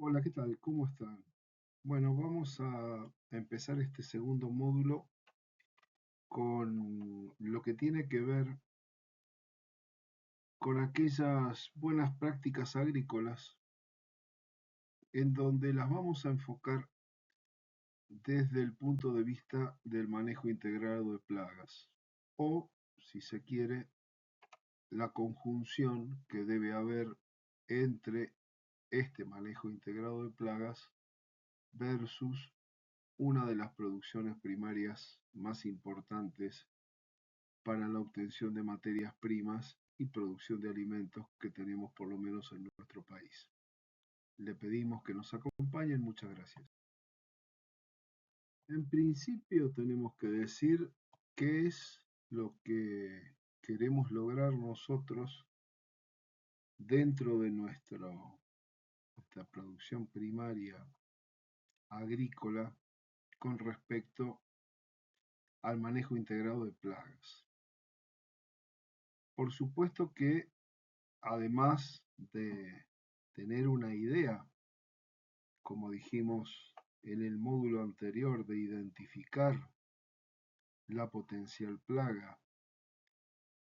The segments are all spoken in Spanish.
Hola, ¿qué tal? ¿Cómo están? Bueno, vamos a empezar este segundo módulo con lo que tiene que ver con aquellas buenas prácticas agrícolas en donde las vamos a enfocar desde el punto de vista del manejo integrado de plagas o, si se quiere, la conjunción que debe haber entre este manejo integrado de plagas versus una de las producciones primarias más importantes para la obtención de materias primas y producción de alimentos que tenemos por lo menos en nuestro país. Le pedimos que nos acompañen, muchas gracias. En principio tenemos que decir qué es lo que queremos lograr nosotros dentro de nuestra producción primaria agrícola con respecto al manejo integrado de plagas. Por supuesto que además de tener una idea, como dijimos en el módulo anterior, de identificar la potencial plaga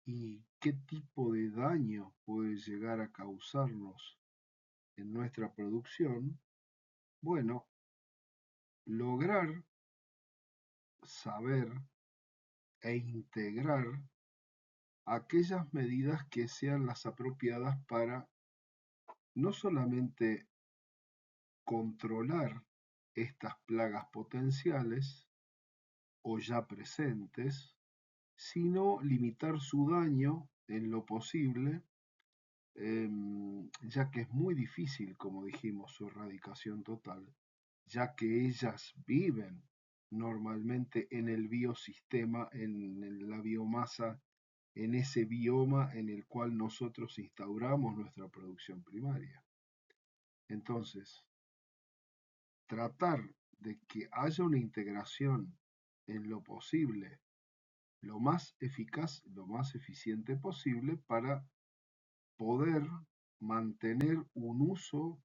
y qué tipo de daño puede llegar a causarnos en nuestra producción, bueno, lograr saber e integrar aquellas medidas que sean las apropiadas para no solamente controlar estas plagas potenciales o ya presentes, sino limitar su daño en lo posible, ya que es muy difícil, como dijimos, su erradicación total, ya que ellas viven normalmente en el biosistema, en la biomasa, en ese bioma en el cual nosotros instauramos nuestra producción primaria. Entonces, tratar de que haya una integración en lo posible, lo más eficaz, lo más eficiente posible para poder mantener un uso,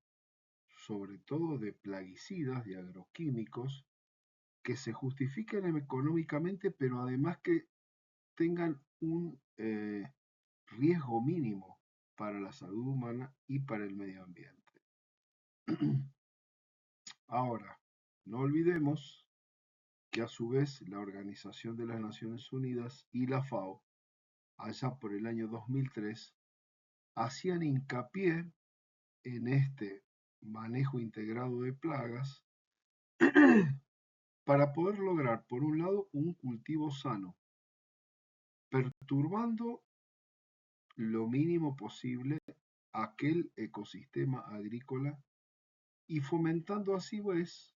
sobre todo de plaguicidas, de agroquímicos, que se justifiquen económicamente, pero además que tengan un riesgo mínimo para la salud humana y para el medio ambiente. Ahora, no olvidemos que a su vez la Organización de las Naciones Unidas y la FAO, allá por el año 2003, hacían hincapié en este manejo integrado de plagas para poder lograr, por un lado, un cultivo sano, perturbando lo mínimo posible aquel ecosistema agrícola y fomentando así pues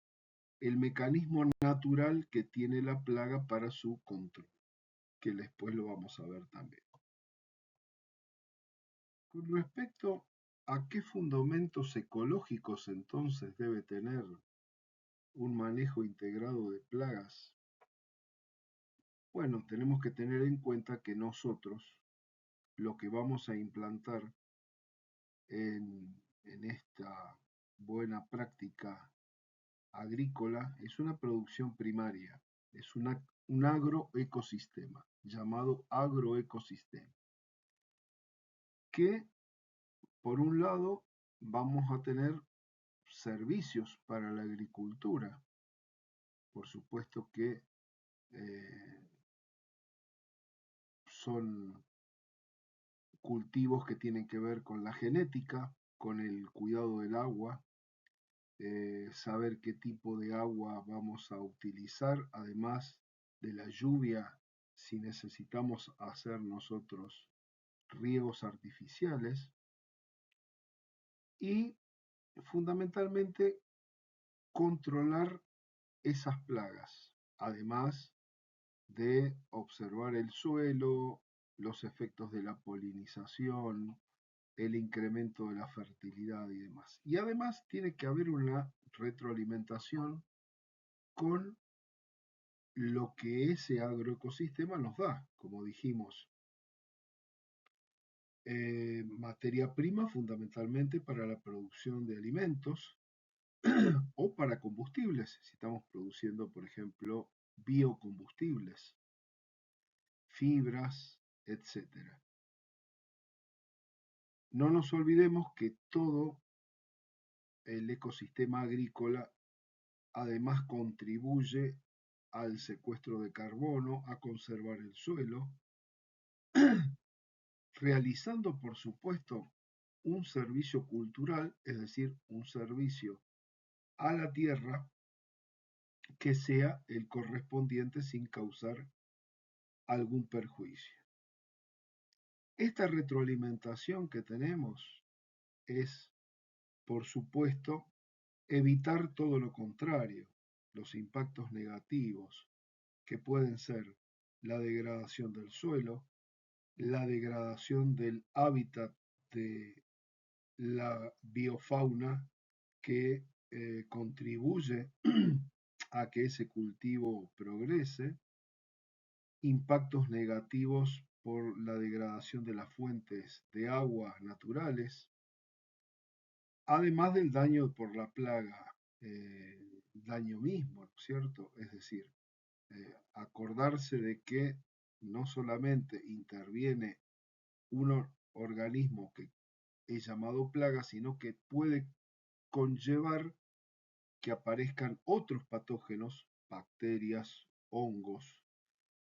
el mecanismo natural que tiene la plaga para su control, que después lo vamos a ver también. Con respecto a qué fundamentos ecológicos entonces debe tener un manejo integrado de plagas, bueno, tenemos que tener en cuenta que nosotros lo que vamos a implantar en esta buena práctica agrícola es una producción primaria, es un agroecosistema, llamado agroecosistema, que por un lado vamos a tener servicios para la agricultura, por supuesto que eh, son cultivos que tienen que ver con la genética, con el cuidado del agua, saber qué tipo de agua vamos a utilizar, además de la lluvia, si necesitamos hacer nosotros riegos artificiales y fundamentalmente controlar esas plagas, además de observar el suelo, los efectos de la polinización, el incremento de la fertilidad y demás. Y además tiene que haber una retroalimentación con lo que ese agroecosistema nos da, como dijimos, materia prima fundamentalmente para la producción de alimentos, o para combustibles, si estamos produciendo, por ejemplo, biocombustibles, fibras, etcétera. No nos olvidemos que todo el ecosistema agrícola además contribuye al secuestro de carbono, a conservar el suelo, realizando, por supuesto, un servicio cultural, es decir, un servicio a la tierra que sea el correspondiente sin causar algún perjuicio. Esta retroalimentación que tenemos es, por supuesto, evitar todo lo contrario, los impactos negativos, que pueden ser la degradación del suelo, la degradación del hábitat de la biofauna que contribuye a que ese cultivo progrese, impactos negativos por la degradación de las fuentes de agua naturales, además del daño por la plaga, daño mismo, ¿no es cierto? Es decir, acordarse de que no solamente interviene un organismo que es llamado plaga, sino que puede conllevar que aparezcan otros patógenos, bacterias, hongos,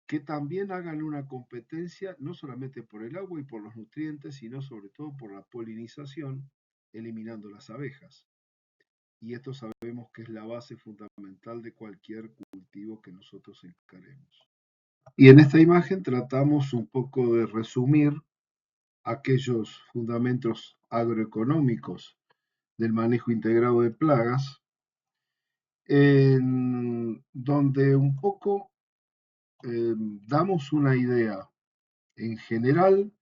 que también hagan una competencia no solamente por el agua y por los nutrientes, sino sobre todo por la polinización, eliminando las abejas. Y esto sabemos que es la base fundamental de cualquier cultivo que nosotros encaremos. Y en esta imagen tratamos un poco de resumir aquellos fundamentos agroeconómicos del manejo integrado de plagas, en donde un poco damos una idea en general,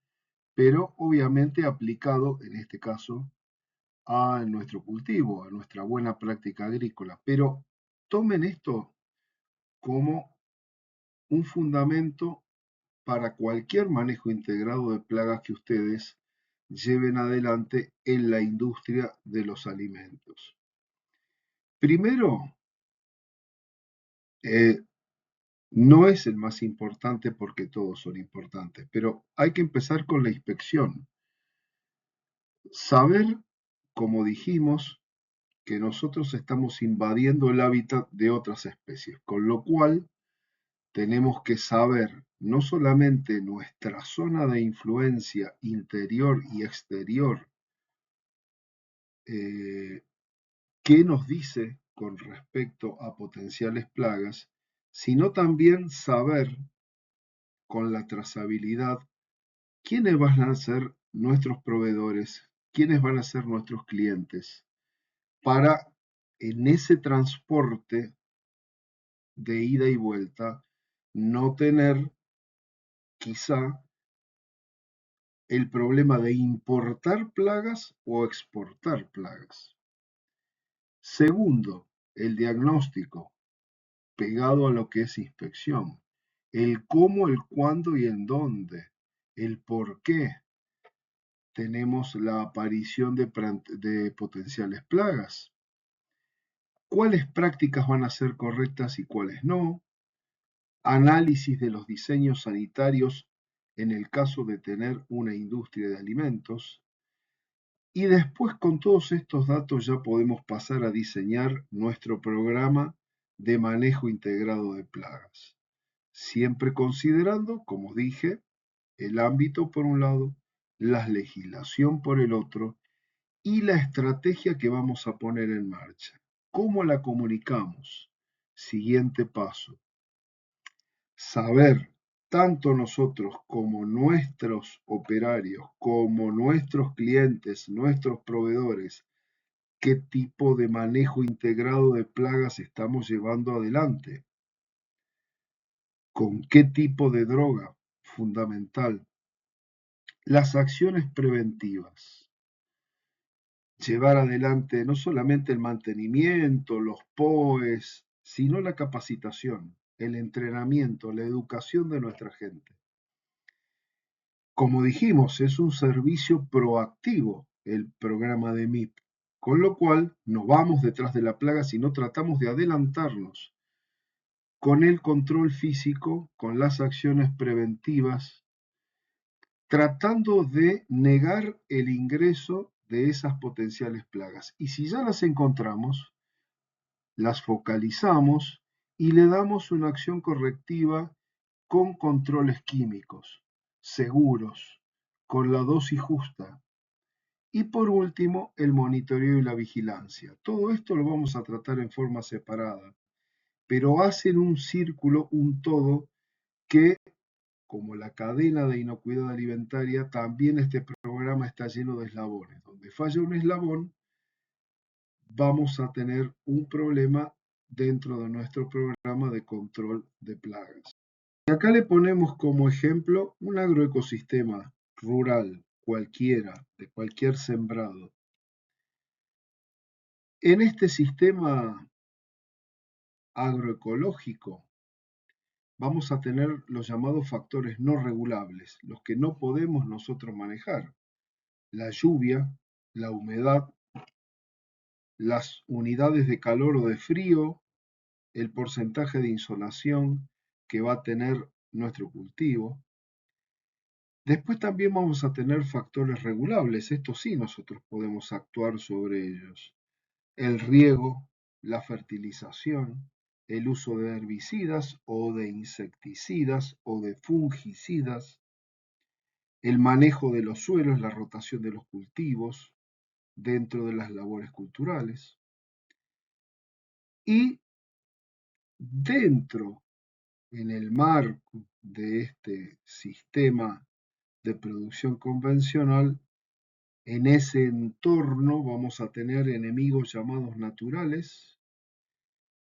pero obviamente aplicado, en este caso, a nuestro cultivo, a nuestra buena práctica agrícola. Pero tomen esto como un fundamento para cualquier manejo integrado de plagas que ustedes lleven adelante en la industria de los alimentos. Primero, eh, no es el más importante porque todos son importantes, pero hay que empezar con la inspección. Saber, como dijimos, que nosotros estamos invadiendo el hábitat de otras especies, con lo cual tenemos que saber no solamente nuestra zona de influencia interior y exterior, eh, qué nos dice con respecto a potenciales plagas, sino también saber con la trazabilidad quiénes van a ser nuestros proveedores, quiénes van a ser nuestros clientes, para en ese transporte de ida y vuelta no tener quizá el problema de importar plagas o exportar plagas. Segundo, el diagnóstico, pegado a lo que es inspección. El cómo, el cuándo y el dónde. El por qué tenemos la aparición de potenciales plagas. ¿Cuáles prácticas van a ser correctas y cuáles no? Análisis de los diseños sanitarios en el caso de tener una industria de alimentos. Y después con todos estos datos ya podemos pasar a diseñar nuestro programa de manejo integrado de plagas, siempre considerando, como dije, el ámbito por un lado, la legislación por el otro y la estrategia que vamos a poner en marcha. ¿Cómo la comunicamos? Siguiente paso, saber tanto nosotros como nuestros operarios, como nuestros clientes, nuestros proveedores, qué tipo de manejo integrado de plagas estamos llevando adelante, con qué tipo de droga, fundamental, las acciones preventivas, llevar adelante no solamente el mantenimiento, los POEs, sino la capacitación, el entrenamiento, la educación de nuestra gente. Como dijimos, es un servicio proactivo el programa de MIP, Con lo cual, no vamos detrás de la plaga, sino tratamos de adelantarnos con el control físico, con las acciones preventivas, tratando de negar el ingreso de esas potenciales plagas. Y si ya las encontramos, las focalizamos y le damos una acción correctiva con controles químicos, seguros, con la dosis justa. Y por último, el monitoreo y la vigilancia. Todo esto lo vamos a tratar en forma separada, pero hacen un círculo, un todo, que, como la cadena de inocuidad alimentaria, también este programa está lleno de eslabones. Donde falla un eslabón, vamos a tener un problema dentro de nuestro programa de control de plagas. Y acá le ponemos como ejemplo un agroecosistema rural, cualquiera, de cualquier sembrado. En este sistema agroecológico vamos a tener los llamados factores no regulables, los que no podemos nosotros manejar. La lluvia, la humedad, las unidades de calor o de frío, el porcentaje de insolación que va a tener nuestro cultivo. Después también vamos a tener factores regulables, estos sí nosotros podemos actuar sobre ellos. El riego, la fertilización, el uso de herbicidas o de insecticidas o de fungicidas, el manejo de los suelos, la rotación de los cultivos dentro de las labores culturales. Y dentro, en el marco de este sistema de producción convencional, en ese entorno vamos a tener enemigos llamados naturales,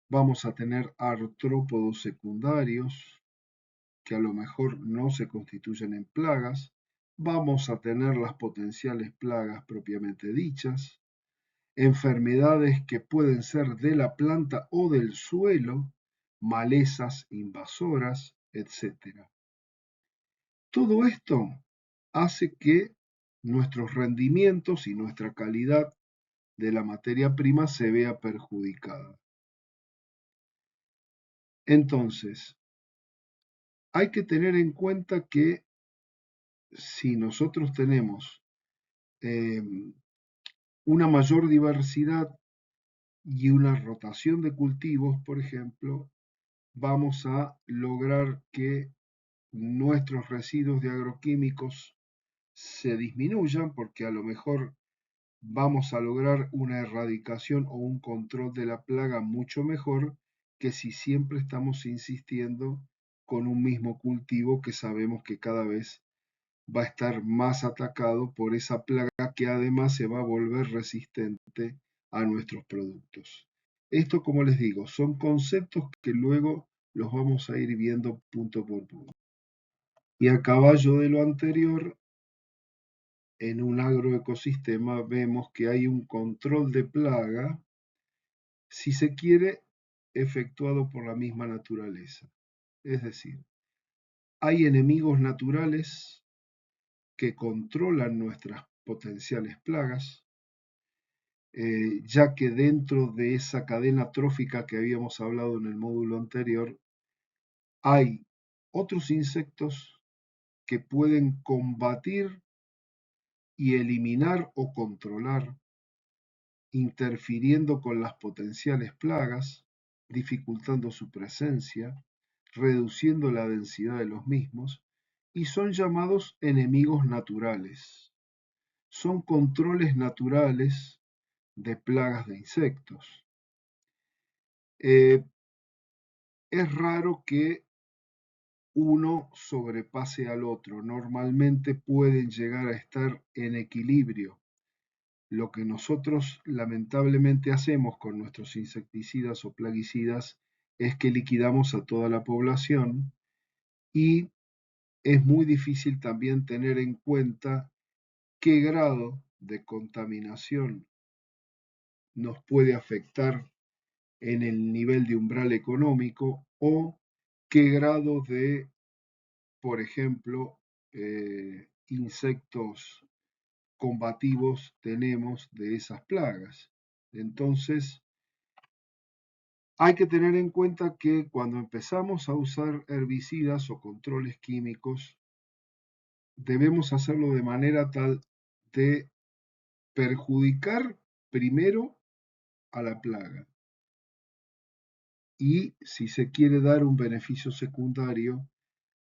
vamos a tener artrópodos secundarios que a lo mejor no se constituyen en plagas, vamos a tener las potenciales plagas propiamente dichas, enfermedades que pueden ser de la planta o del suelo, malezas invasoras, etc. Todo esto hace que nuestros rendimientos y nuestra calidad de la materia prima se vea perjudicada. Entonces, hay que tener en cuenta que si nosotros tenemos eh, una mayor diversidad y una rotación de cultivos, por ejemplo, vamos a lograr que nuestros residuos de agroquímicos se disminuyan porque a lo mejor vamos a lograr una erradicación o un control de la plaga mucho mejor que si siempre estamos insistiendo con un mismo cultivo que sabemos que cada vez va a estar más atacado por esa plaga que además se va a volver resistente a nuestros productos. Esto, como les digo, son conceptos que luego los vamos a ir viendo punto por punto. Y a caballo de lo anterior, en un agroecosistema vemos que hay un control de plaga, si se quiere, efectuado por la misma naturaleza. Es decir, hay enemigos naturales que controlan nuestras potenciales plagas, ya que dentro de esa cadena trófica que habíamos hablado en el módulo anterior, hay otros insectos que pueden combatir y eliminar o controlar, interfiriendo con las potenciales plagas, dificultando su presencia, reduciendo la densidad de los mismos, y son llamados enemigos naturales. Son controles naturales de plagas de insectos. Es raro que uno sobrepase al otro. Normalmente pueden llegar a estar en equilibrio. Lo que nosotros lamentablemente hacemos con nuestros insecticidas o plaguicidas es que liquidamos a toda la población y es muy difícil también tener en cuenta qué grado de contaminación nos puede afectar en el nivel de umbral económico o qué grado de, por ejemplo, insectos combativos tenemos de esas plagas. Entonces, hay que tener en cuenta que cuando empezamos a usar herbicidas o controles químicos, debemos hacerlo de manera tal de perjudicar primero a la plaga y, si se quiere, dar un beneficio secundario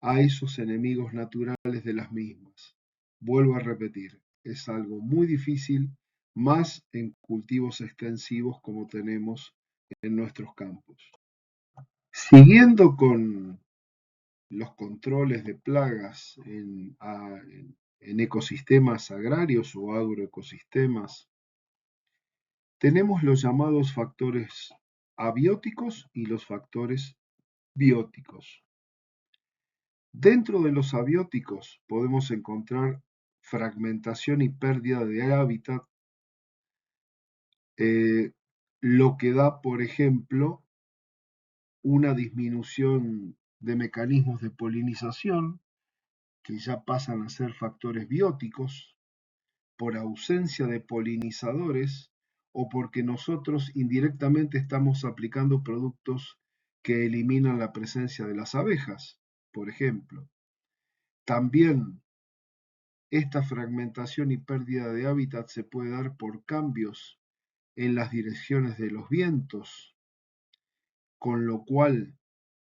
a esos enemigos naturales de las mismas. Vuelvo a repetir, es algo muy difícil, más en cultivos extensivos como tenemos en nuestros campos. Siguiendo con los controles de plagas en ecosistemas agrarios o agroecosistemas, tenemos los llamados factores abióticos y los factores bióticos. Dentro de los abióticos podemos encontrar fragmentación y pérdida de hábitat, lo que da, por ejemplo, una disminución de mecanismos de polinización que ya pasan a ser factores bióticos por ausencia de polinizadores o porque nosotros indirectamente estamos aplicando productos que eliminan la presencia de las abejas, por ejemplo. También esta fragmentación y pérdida de hábitat se puede dar por cambios en las direcciones de los vientos, con lo cual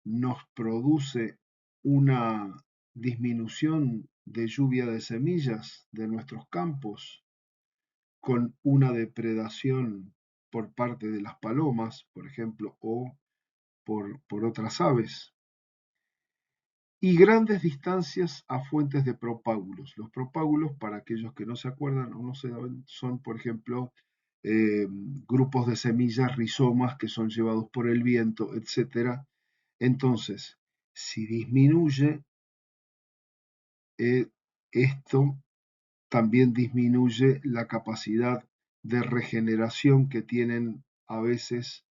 nos produce una disminución de lluvia de semillas de nuestros campos, con una depredación por parte de las palomas, por ejemplo, o por otras aves, y grandes distancias a fuentes de propágulos. Los propágulos, para aquellos que no se acuerdan o no se saben, son, por ejemplo, grupos de semillas, rizomas que son llevados por el viento, etc. Entonces, si disminuye, esto también disminuye la capacidad de regeneración que tienen a veces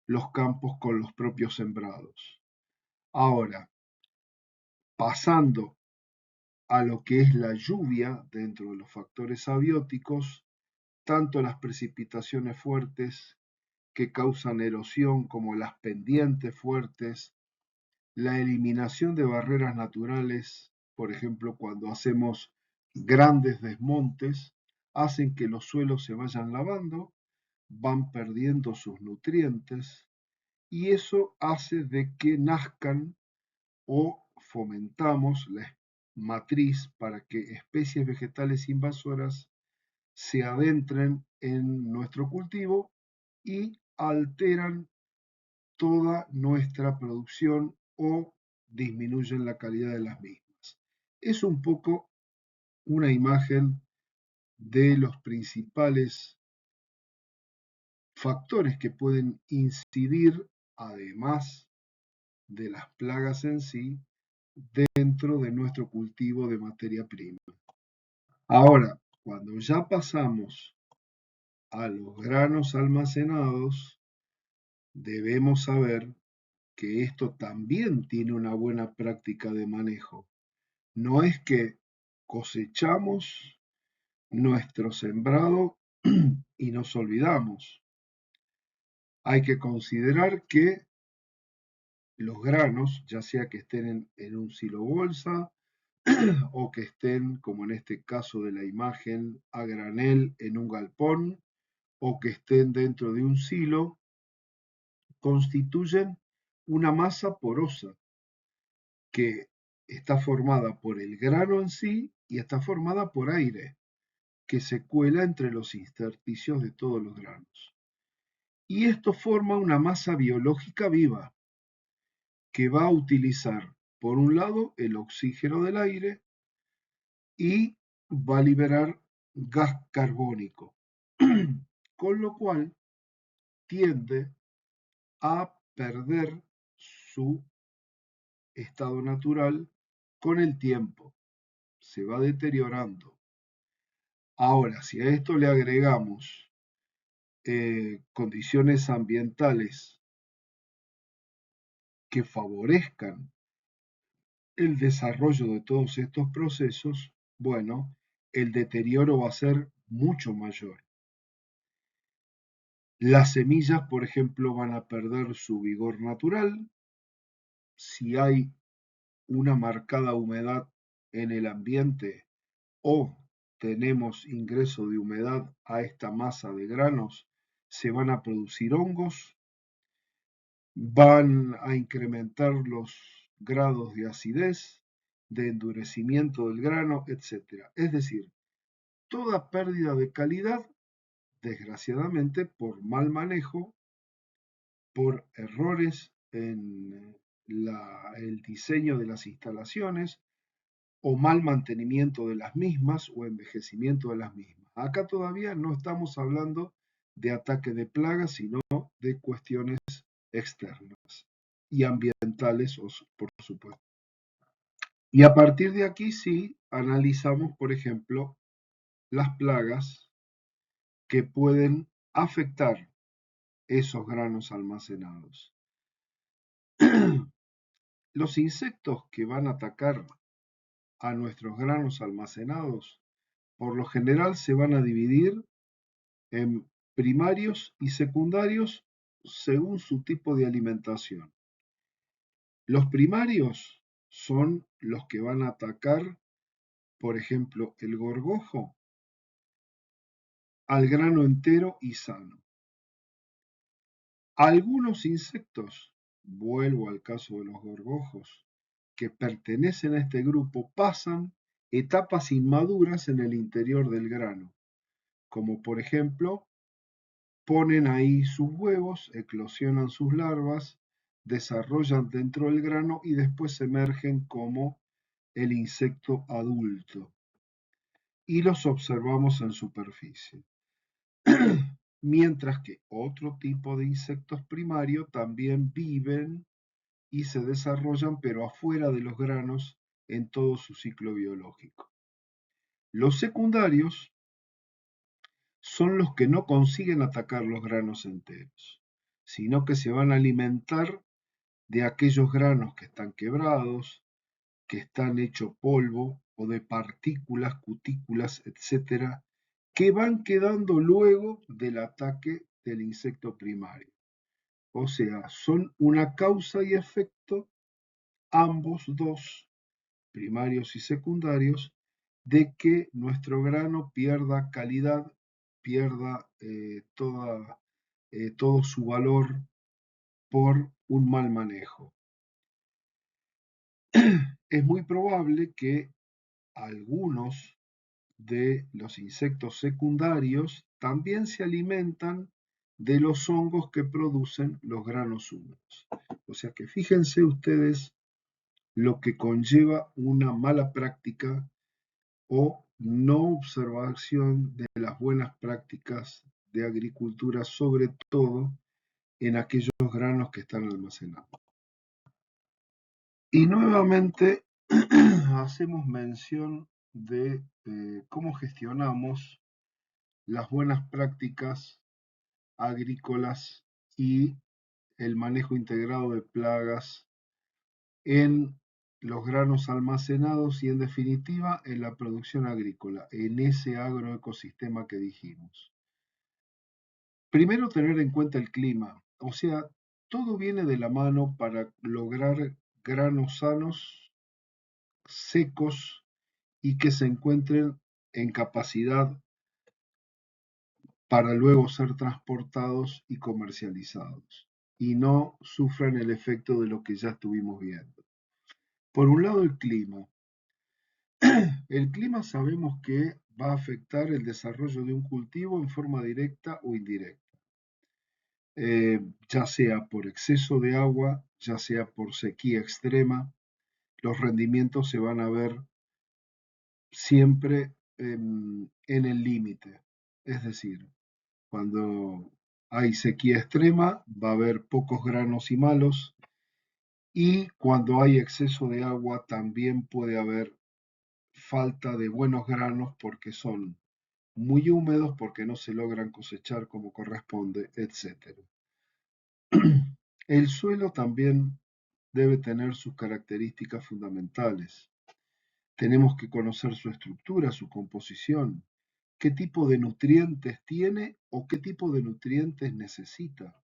los campos con los propios sembrados. Ahora, pasando a lo que es la lluvia dentro de los factores abióticos, tanto las precipitaciones fuertes que causan erosión como las pendientes fuertes, la eliminación de barreras naturales, por ejemplo, cuando hacemos grandes desmontes, hacen que los suelos se vayan lavando, van perdiendo sus nutrientes y eso hace de que nazcan o fomentamos la matriz para que especies vegetales invasoras se adentren en nuestro cultivo y alteran toda nuestra producción o disminuyen la calidad de las mismas. Es un poco una imagen de los principales factores que pueden incidir, además de las plagas en sí, dentro de nuestro cultivo de materia prima. Ahora, cuando ya pasamos a los granos almacenados, debemos saber que esto también tiene una buena práctica de manejo. No es que cosechamos nuestro sembrado y nos olvidamos. Hay que considerar que los granos, ya sea que estén en un silo bolsa o que estén, como en este caso de la imagen, a granel en un galpón o que estén dentro de un silo, constituyen una masa porosa que está formada por el grano en sí y está formada por aire que se cuela entre los intersticios de todos los granos. Y esto forma una masa biológica viva que va a utilizar, por un lado, el oxígeno del aire y va a liberar gas carbónico, con lo cual tiende a perder su estado natural con el tiempo, se va deteriorando. Ahora, si a esto le agregamos condiciones ambientales que favorezcan el desarrollo de todos estos procesos, bueno, el deterioro va a ser mucho mayor. Las semillas, por ejemplo, van a perder su vigor natural. Si hay una marcada humedad en el ambiente o tenemos ingreso de humedad a esta masa de granos, se van a producir hongos, van a incrementar los grados de acidez, de endurecimiento del grano, etc. Es decir, toda pérdida de calidad, desgraciadamente, por mal manejo, por errores en el diseño de las instalaciones o mal mantenimiento de las mismas o envejecimiento de las mismas. Acá todavía no estamos hablando de ataque de plagas, sino de cuestiones externas y ambientales, por supuesto. Y a partir de aquí sí analizamos, por ejemplo, las plagas que pueden afectar esos granos almacenados. Los insectos que van a atacar a nuestros granos almacenados, por lo general se van a dividir en primarios y secundarios según su tipo de alimentación. Los primarios son los que van a atacar, por ejemplo, el gorgojo al grano entero y sano. Algunos insectos, vuelvo al caso de los gorgojos, que pertenecen a este grupo, pasan etapas inmaduras en el interior del grano, como por ejemplo, ponen ahí sus huevos, eclosionan sus larvas, desarrollan dentro del grano y después emergen como el insecto adulto y los observamos en superficie. Mientras que otro tipo de insectos primarios también viven y se desarrollan, pero afuera de los granos en todo su ciclo biológico. Los secundarios son los que no consiguen atacar los granos enteros, sino que se van a alimentar de aquellos granos que están quebrados, que están hechos polvo o de partículas, cutículas, etcétera, que van quedando luego del ataque del insecto primario. O sea, son una causa y efecto, ambos dos, primarios y secundarios, de que nuestro grano pierda calidad, pierda todo su valor por un mal manejo. Es muy probable que algunos de los insectos secundarios también se alimentan de los hongos que producen los granos húmedos. O sea que fíjense ustedes lo que conlleva una mala práctica o no observación de las buenas prácticas de agricultura, sobre todo en aquellos granos que están almacenados. Y nuevamente hacemos mención de cómo gestionamos las buenas prácticas agrícolas y el manejo integrado de plagas en los granos almacenados y en definitiva en la producción agrícola, en ese agroecosistema que dijimos. Primero tener en cuenta el clima, o sea, todo viene de la mano para lograr granos sanos, secos y que se encuentren en capacidad para luego ser transportados y comercializados y no sufran el efecto de lo que ya estuvimos viendo. Por un lado, el clima. El clima sabemos que va a afectar el desarrollo de un cultivo en forma directa o indirecta, ya sea por exceso de agua, ya sea por sequía extrema, los rendimientos se van a ver siempre en el límite. Es decir, cuando hay sequía extrema va a haber pocos granos y malos, y cuando hay exceso de agua también puede haber falta de buenos granos porque son muy húmedos, porque no se logran cosechar como corresponde, etc. El suelo también debe tener sus características fundamentales. Tenemos que conocer su estructura, su composición, qué tipo de nutrientes tiene o qué tipo de nutrientes necesita,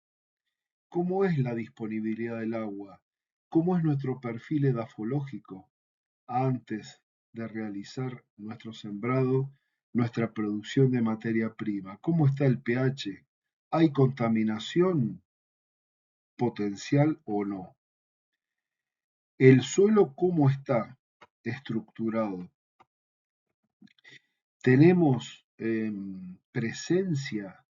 cómo es la disponibilidad del agua, cómo es nuestro perfil edafológico antes de realizar nuestro sembrado, nuestra producción de materia prima, cómo está el pH, hay contaminación potencial o no, el suelo cómo está estructurado, tenemos presencia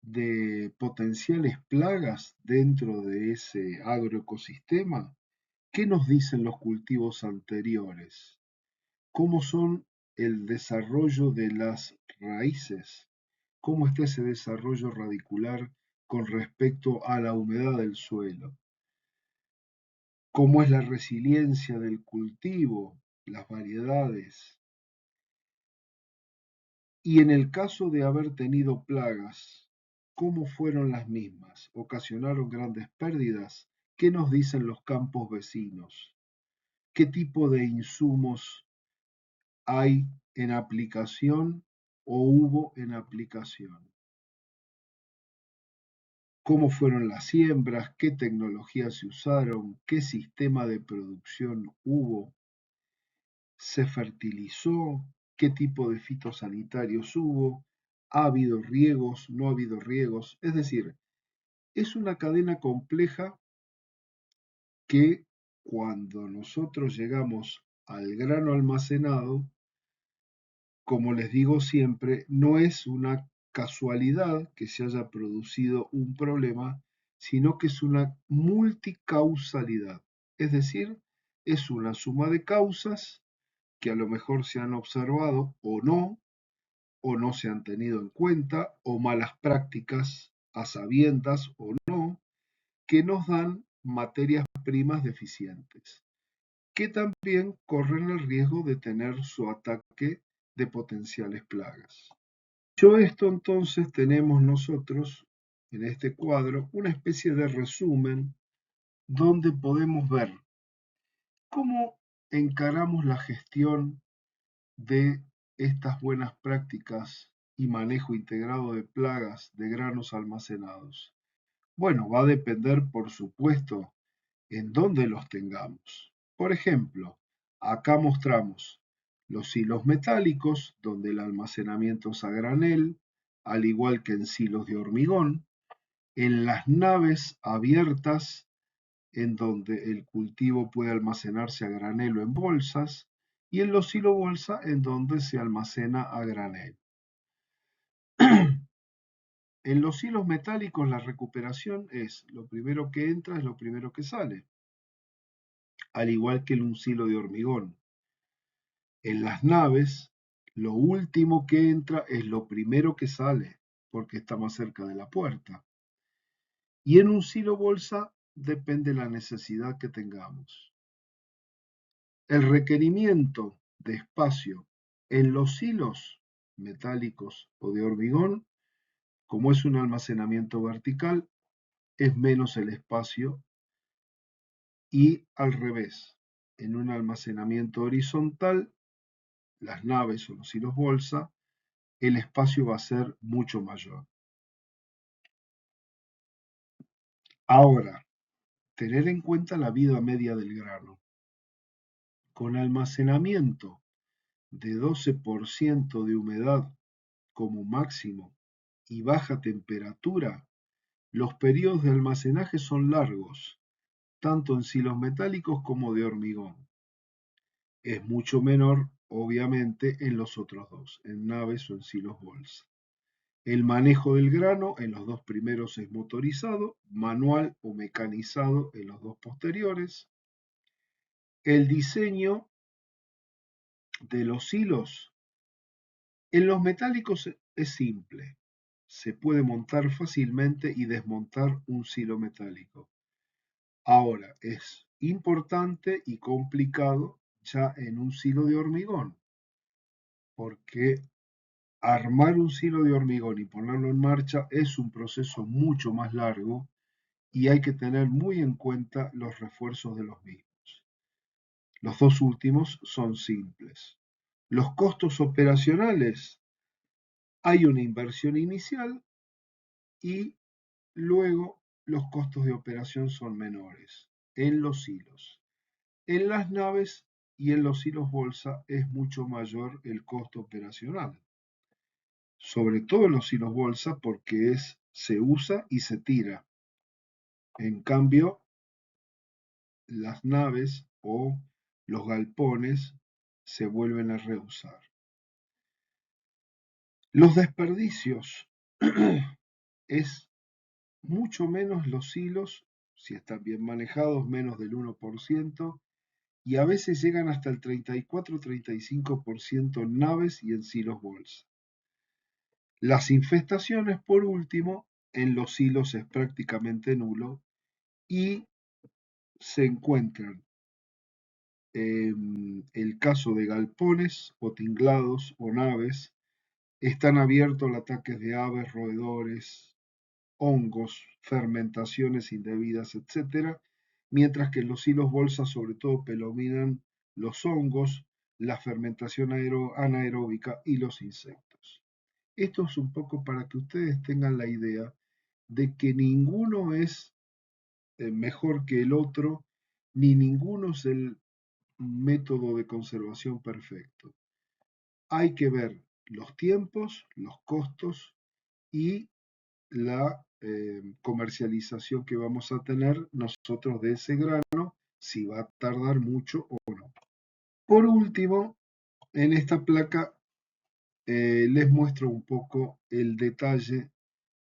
de potenciales plagas dentro de ese agroecosistema. ¿Qué nos dicen los cultivos anteriores? ¿Cómo son el desarrollo de las raíces? ¿Cómo está ese desarrollo radicular con respecto a la humedad del suelo? ¿Cómo es la resiliencia del cultivo, las variedades? Y en el caso de haber tenido plagas, ¿cómo fueron las mismas? ¿Ocasionaron grandes pérdidas? ¿Qué nos dicen los campos vecinos? ¿Qué tipo de insumos hay en aplicación o hubo en aplicación? ¿Cómo fueron las siembras? ¿Qué tecnologías se usaron? ¿Qué sistema de producción hubo? ¿Se fertilizó? ¿Qué tipo de fitosanitarios hubo? ¿Ha habido riegos? ¿No ha habido riegos? Es decir, es una cadena compleja que cuando nosotros llegamos al grano almacenado, como les digo siempre, no es una casualidad que se haya producido un problema, sino que es una multicausalidad. Es decir, es una suma de causas que a lo mejor se han observado o no se han tenido en cuenta, o malas prácticas a sabiendas o no, que nos dan materias primas deficientes, que también corren el riesgo de tener su ataque de potenciales plagas. Dicho esto, entonces tenemos nosotros en este cuadro una especie de resumen donde podemos ver cómo encaramos la gestión de estas buenas prácticas y manejo integrado de plagas de granos almacenados. Bueno, va a depender, por supuesto, en dónde los tengamos. Por ejemplo, acá mostramos los silos metálicos, donde el almacenamiento es a granel, al igual que en silos de hormigón, en las naves abiertas, en donde el cultivo puede almacenarse a granel o en bolsas, y en los silos bolsa, en donde se almacena a granel. En los hilos metálicos la recuperación es lo primero que entra es lo primero que sale, al igual que en un silo de hormigón. En las naves, lo último que entra es lo primero que sale, porque está más cerca de la puerta. Y en un silo bolsa depende la necesidad que tengamos. El requerimiento de espacio en los hilos metálicos o de hormigón, como es un almacenamiento vertical, es menos el espacio y al revés, en un almacenamiento horizontal, las naves o los hilos bolsa, el espacio va a ser mucho mayor. Ahora, tener en cuenta la vida media del grano. Con almacenamiento de 12% de humedad como máximo y baja temperatura, los periodos de almacenaje son largos, tanto en silos metálicos como de hormigón. Es mucho menor, obviamente, en los otros dos, en naves o en silos bolsa. El manejo del grano en los dos primeros es motorizado, manual o mecanizado en los dos posteriores. El diseño de los hilos en los metálicos es simple. Se puede montar fácilmente y desmontar un silo metálico. Ahora, es importante y complicado ya en un silo de hormigón, porque armar un silo de hormigón y ponerlo en marcha es un proceso mucho más largo y hay que tener muy en cuenta los refuerzos de los mismos. Los dos últimos son simples. Los costos operacionales, hay una inversión inicial y luego los costos de operación son menores en los hilos. En las naves y en los hilos bolsa es mucho mayor el costo operacional, sobre todo en los hilos bolsa porque se usa y se tira. En cambio, las naves o los galpones se vuelven a reusar. Los desperdicios es mucho menos los hilos, si están bien manejados, menos del 1%, y a veces llegan hasta el 34-35% en naves y en silos bolsa. Las infestaciones, por último, en los hilos es prácticamente nulo y se encuentran el caso de galpones o tinglados o naves, están abiertos a ataques de aves, roedores, hongos, fermentaciones indebidas, etcétera, mientras que en los hilos bolsa sobre todo predominan los hongos, la fermentación anaeróbica y los insectos. Esto es un poco para que ustedes tengan la idea de que ninguno es mejor que el otro, ni ninguno es el método de conservación perfecto. Hay que ver los tiempos, los costos y la comercialización que vamos a tener nosotros de ese grano, si va a tardar mucho o no. Por último, en esta placa les muestro un poco el detalle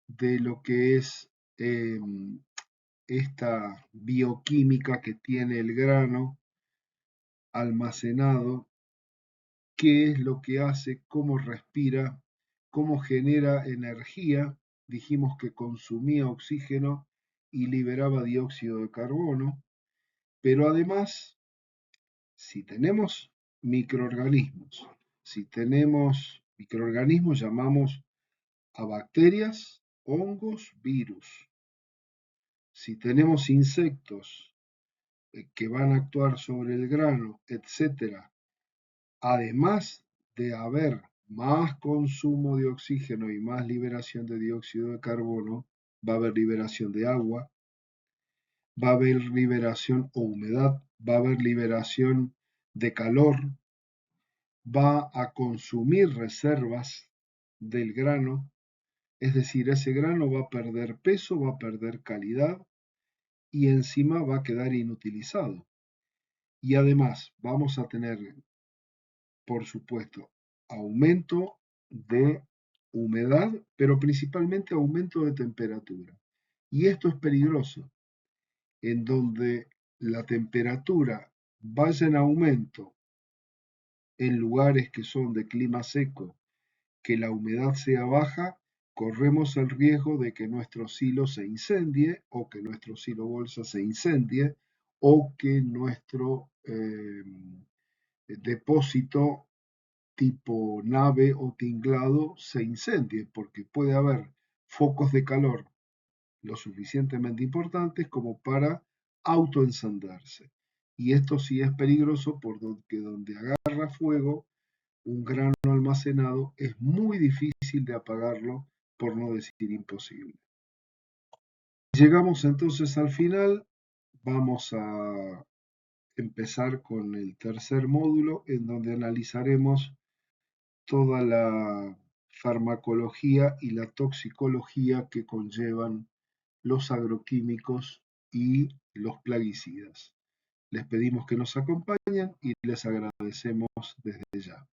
de lo que es esta bioquímica que tiene el grano almacenado, qué es lo que hace, cómo respira, cómo genera energía. Dijimos que consumía oxígeno y liberaba dióxido de carbono, pero además, si tenemos microorganismos, si tenemos microorganismos, llamamos a bacterias, hongos, virus. Si tenemos insectos que van a actuar sobre el grano, etcétera, además de haber más consumo de oxígeno y más liberación de dióxido de carbono, va a haber liberación de agua, va a haber liberación o humedad, va a haber liberación de calor, va a consumir reservas del grano, es decir, ese grano va a perder peso, va a perder calidad y encima va a quedar inutilizado. Y además vamos a tener, por supuesto, aumento de humedad, pero principalmente aumento de temperatura. Y esto es peligroso, en donde la temperatura vaya en aumento en lugares que son de clima seco, que la humedad sea baja, corremos el riesgo de que nuestro silo se incendie o que nuestro silo bolsa se incendie o que nuestro depósito tipo nave o tinglado se incendie, porque puede haber focos de calor lo suficientemente importantes como para autoencenderse. Y esto sí es peligroso porque donde agarra fuego un grano almacenado es muy difícil de apagarlo, por no decir imposible. Llegamos entonces al final, vamos a empezar con el tercer módulo en donde analizaremos toda la farmacología y la toxicología que conllevan los agroquímicos y los plaguicidas. Les pedimos que nos acompañen y les agradecemos desde ya.